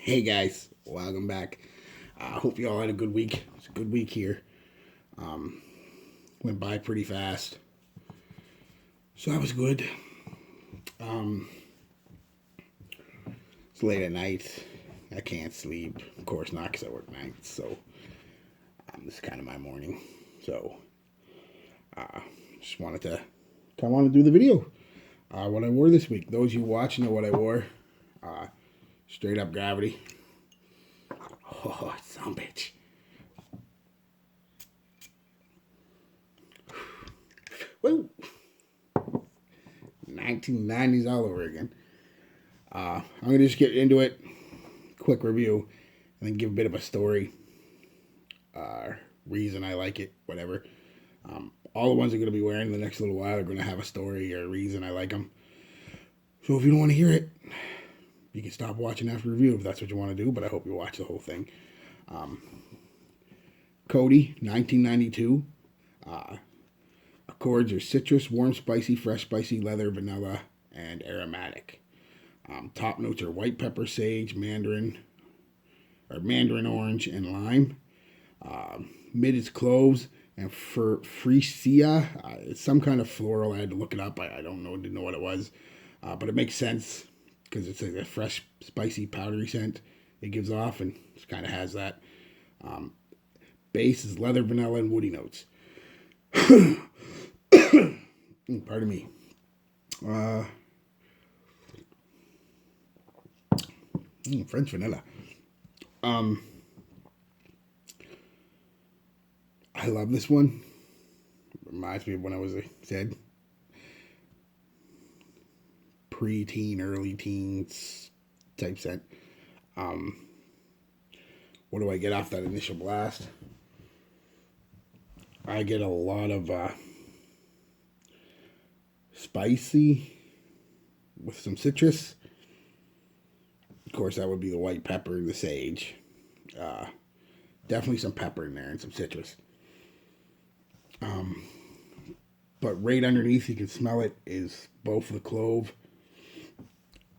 Hey guys, welcome back. I hope you all had a good week. It's a good week here. Um, Went by pretty fast, so that was good. Um, it's late at night. I can't sleep. Of course not, because I work nights. So this is kind of my morning. So just wanted to come on and do the video. What I wore this week. Those you watch know what I wore. Straight up Gravity. Oh, son bitch. Woo! 1990s all over again. I'm going to just get into it. Quick review. And then give a bit of a story. Reason I like it. Whatever. All the ones I'm going to be wearing in the next little while are going to have a story or a reason I like them. So if you don't want to hear it, you can stop watching after review if that's what you want to do. But I hope you watch the whole thing. Coty, 1992. Accords are citrus, warm, spicy, fresh, spicy, leather, vanilla, and aromatic. Top notes are white pepper, sage, mandarin orange, and lime. Mid is cloves and freesia. It's some kind of floral. I had to look it up. I didn't know what it was, but it makes sense because it's like a fresh, spicy, powdery scent it gives off, and it kind of has that. Base is leather, vanilla, and woody notes. Pardon me. French vanilla. I love this one. Reminds me of when I was a kid. Pre-teen, early teens type scent. What do I get off that initial blast? I get a lot of spicy with some citrus. Of course, that would be the white pepper, the sage. Definitely some pepper in there and some citrus. But right underneath, you can smell it, is both the clove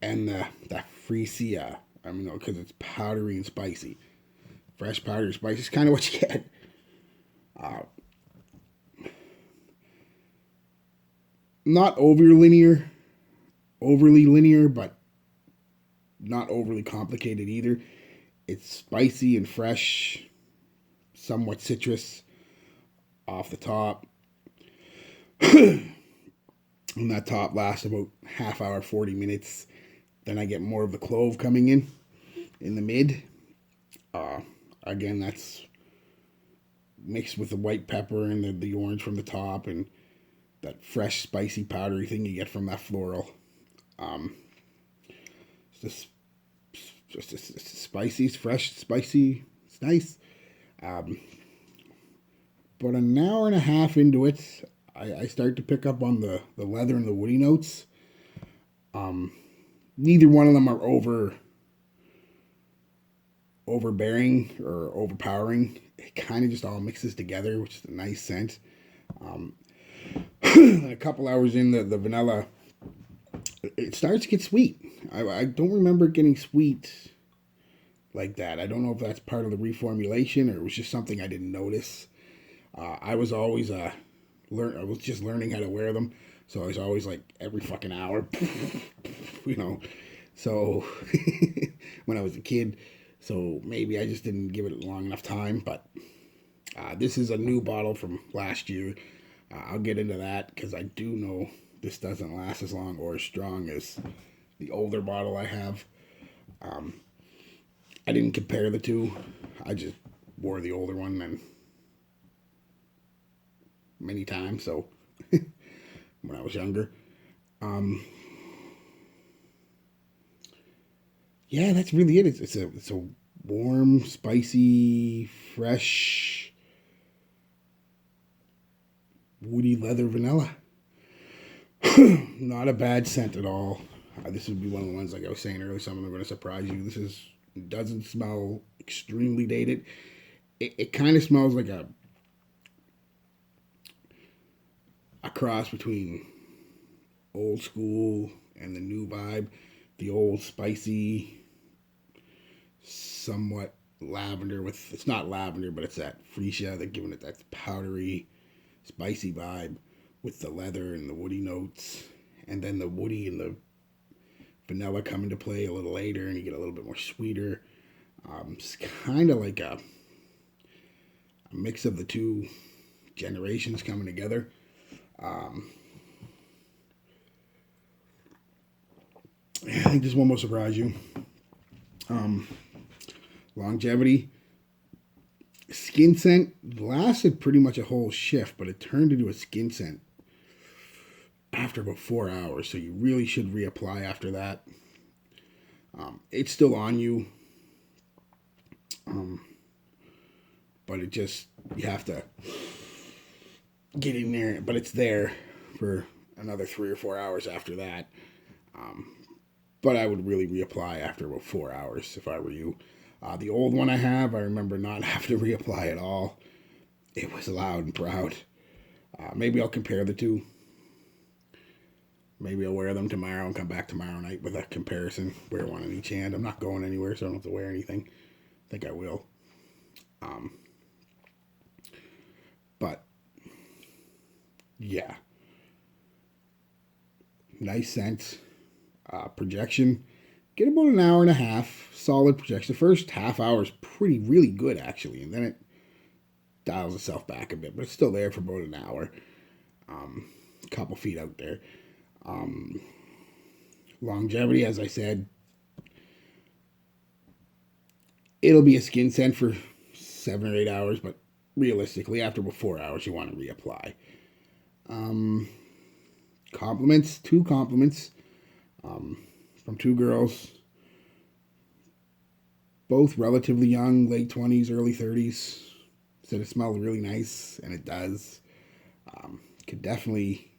and the freesia. Because it's powdery and spicy. Fresh powdery spicy is kind of what you get. Not overly linear, but not overly complicated either. It's spicy and fresh, somewhat citrus off the top. And that top lasts about half hour, 40 minutes. Then I get more of the clove coming in the mid. Again, that's mixed with the white pepper and the orange from the top and that fresh, spicy, powdery thing you get from that floral. It's just spicy, it's fresh, spicy. It's nice. But an hour and a half into it, I start to pick up on the leather and the woody notes. Neither one of them are overbearing or overpowering. It kind of just all mixes together, which is a nice scent. A couple hours in, the vanilla, it starts to get sweet. I don't remember it getting sweet like that. I don't know if that's part of the reformulation or it was just something I didn't notice. I was always I was just learning how to wear them, so I was always like every fucking hour, So when I was a kid, so maybe I just didn't give it long enough time. But this is a new bottle from last year. I'll get into that because I do know this doesn't last as long or as strong as the older bottle I have. I didn't compare the two. I just wore the older one and many times. So when I was younger, yeah, that's really it. It's a warm, spicy, fresh, woody leather vanilla. Not a bad scent at all. This would be one of the ones, like I was saying earlier, some of them are going to surprise you. Doesn't smell extremely dated. It kind of smells like a cross between old school and the new vibe. The old spicy somewhat lavender with, it's not lavender, but it's that freesia, they're giving it that powdery, spicy vibe with the leather and the woody notes. And then the woody and the vanilla come into play a little later, and you get a little bit more sweeter. It's kind of like a mix of the two generations coming together. I think this one will surprise you. Longevity. Skin scent lasted pretty much a whole shift, but it turned into a skin scent after about 4 hours. So you really should reapply after that. It's still on you. But it just, you have to get in there. But it's there for another 3 or 4 hours after that. But I would really reapply after about 4 hours if I were you. The old one I have, I remember not having to reapply at all. It was loud and proud. Maybe I'll compare the two. Maybe I'll wear them tomorrow and come back tomorrow night with a comparison. Wear one in each hand. I'm not going anywhere, so I don't have to wear anything. I think I will. But, yeah. Nice scent. Projection. Get about an hour and a half. Solid projection. The first half hour is really good, actually. And then it dials itself back a bit. But it's still there for about an hour. A couple feet out there. Longevity, as I said, it'll be a skin scent for 7 or 8 hours, but realistically, after about 4 hours, you want to reapply. Compliments, 2 compliments from 2 girls, both relatively young, late 20s, early 30s. Said it smelled really nice, and it does. Could definitely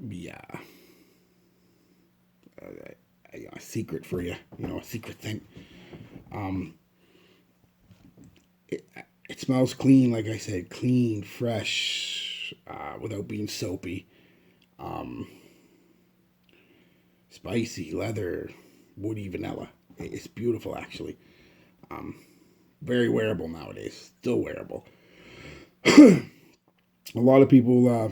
be a secret for you, a secret thing. It smells clean, like I said, clean, fresh, without being soapy. Spicy, leather, woody, vanilla. It's beautiful, actually. Very wearable nowadays. Still wearable. A lot of people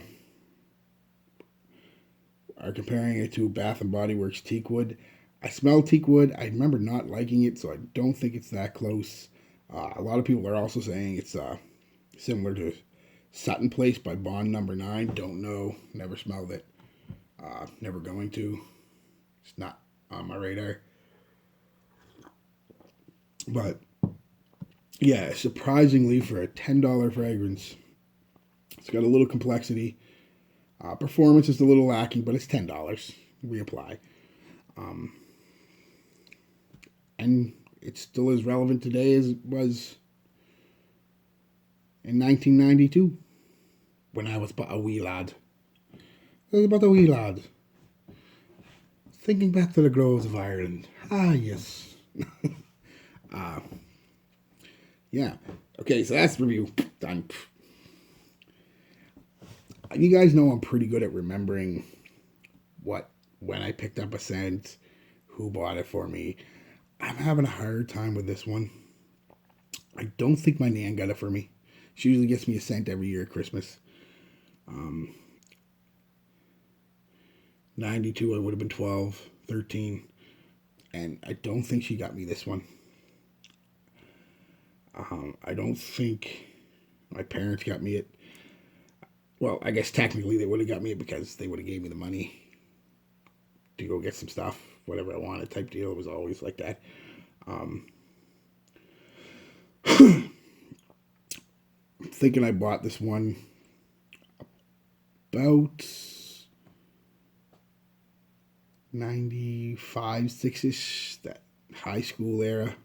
are comparing it to Bath and Body Works teak wood. I smell teak wood. I remember not liking it, so I don't think it's that close. A lot of people are also saying it's similar to Sutton Place by Bond Number 9. Don't know. Never smelled it. Never going to. It's not on my radar. But, yeah, surprisingly, for a $10 fragrance, it's got a little complexity. Performance is a little lacking, but it's $10. Reapply. And it's still as relevant today as it was in 1992 when I was but a wee lad. I was but a wee lad. Thinking back to the groves of Ireland. Ah, yes. Yeah. Okay, so that's review. Done. You guys know I'm pretty good at remembering when I picked up a scent, who bought it for me. I'm having a hard time with this one. I don't think my nan got it for me. She usually gets me a scent every year at Christmas. 92, I would have been 12, 13. And I don't think she got me this one. I don't think my parents got me it. Well, I guess technically they would have got me it because they would have gave me the money to go get some stuff, whatever I wanted type deal. It was always like that. I'm thinking I bought this one about 95, 6-ish, that high school era.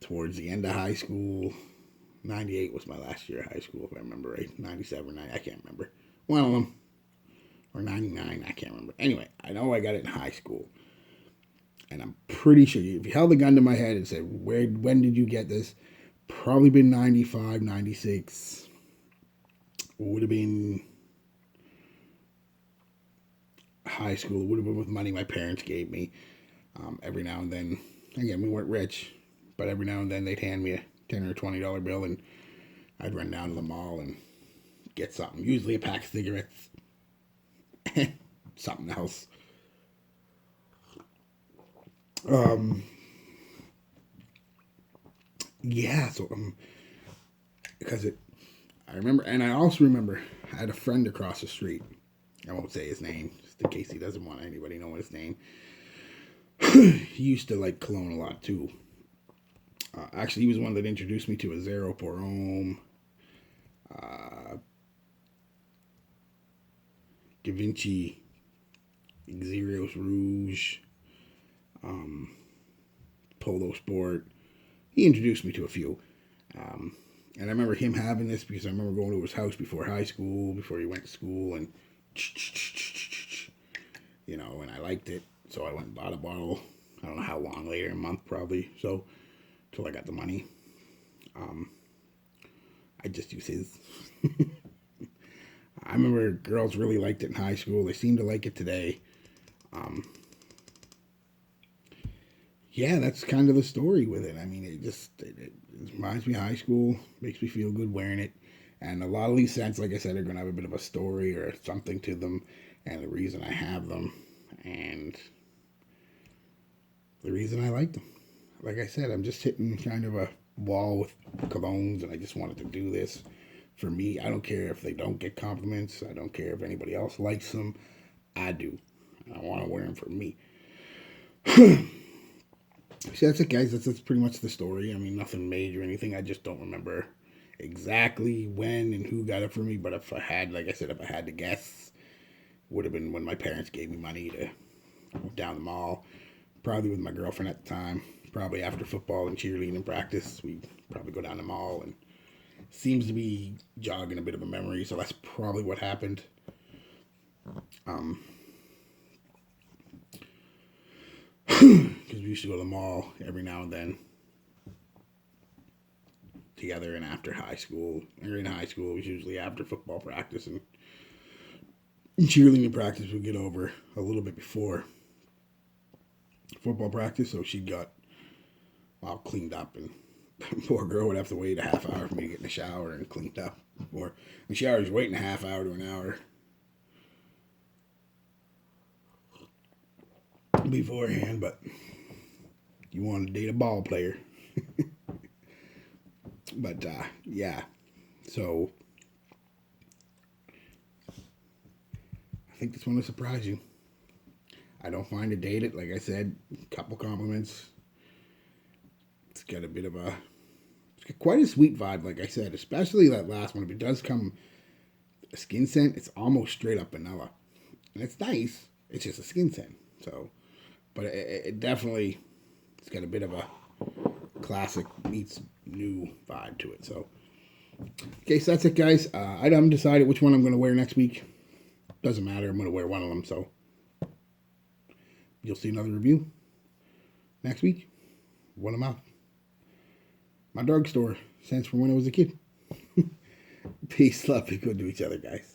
Towards the end of high school. 98 was my last year of high school, if I remember right. 97 or 90, I can't remember. One of them. Or 99, I can't remember. Anyway, I know I got it in high school. And I'm pretty sure, if you held a gun to my head and said, when did you get this? Probably been 95, 96. Would have been high school. It would have been with money my parents gave me. Every now and then, again, we weren't rich, but every now and then they'd hand me a $10 or $20 bill, and I'd run down to the mall and get something. Usually a pack of cigarettes, something else. Yeah, so because I remember, and I also remember I had a friend across the street. I won't say his name, just in case he doesn't want anybody knowing his name. He used to like cologne a lot too. Actually, he was one that introduced me to a Zero Pour Homme, Givenchy, Xerios Rouge, Polo Sport. He introduced me to a few. And I remember him having this because I remember going to his house before high school, before he went to school, and and I liked it. So I went and bought a bottle. I don't know how long later, a month probably. So, till I got the money. I just use his. I remember girls really liked it in high school. They seem to like it today. Yeah, that's kind of the story with it. I mean, it reminds me of high school, makes me feel good wearing it. And a lot of these scents, like I said, are going to have a bit of a story or something to them, and the reason I have them, and the reason I like them. Like I said, I'm just hitting kind of a wall with colognes, and I just wanted to do this for me. I don't care if they don't get compliments. I don't care if anybody else likes them. I do. I want to wear them for me. So that's it, guys. That's pretty much the story. I mean, nothing major or anything. I just don't remember exactly when and who got it for me. But if I had, like I said, if I had to guess, would have been when my parents gave me money to go down the mall. Probably with my girlfriend at the time. Probably after football and cheerleading and practice, we'd probably go down the mall. And seems to be jogging a bit of a memory. So that's probably what happened. Because we used to go to the mall every now and then together, and after high school, or in high school, it was usually after football practice, and cheerleading practice would get over a little bit before football practice, so she got all cleaned up, and poor girl would have to wait a half hour for me to get in the shower and cleaned up. Or the shower was waiting a half hour to an hour beforehand, but you want to date a ball player. But yeah, so I think this one will surprise you. I don't find it dated. Like I said, a couple compliments. It's got a bit of it's got quite a sweet vibe, like I said, especially that last one. If it does come a skin scent, it's almost straight up vanilla. And it's nice. It's just a skin scent. So, but it definitely, it's got a bit of a classic meets new vibe to it. So, okay, so that's it, guys. I haven't decided which one I'm going to wear next week. Doesn't matter. I'm going to wear one of them. So, you'll see another review next week. One of my drugstore scents from when I was a kid. Peace, love, be good to each other, guys.